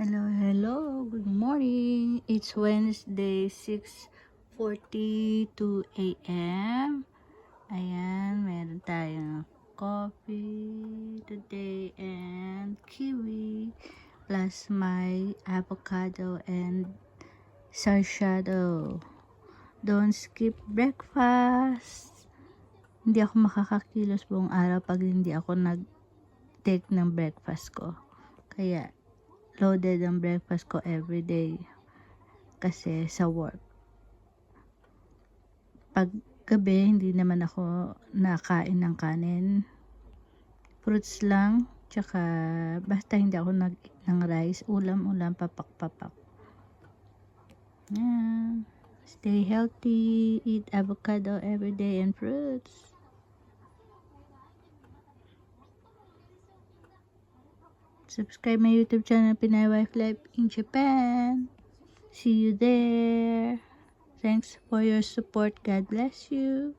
Hello, good morning. It's Wednesday, 6:42 a.m. Ayan, meron tayong coffee today and kiwi plus my avocado and sarsyado. Don't skip breakfast. Hindi ako makakakilos buong araw pag hindi ako nag-take ng breakfast ko. Kaya loaded ang breakfast ko everyday kasi sa work. Pag gabi, hindi naman ako nakain ng kanin. Fruits lang, tsaka basta hindi ako ng rice, ulam, papak. Yeah. Stay healthy, eat avocado everyday and fruits. Subscribe my YouTube channel, Pinay Wife Life in Japan. See you there. Thanks for your support. God bless you.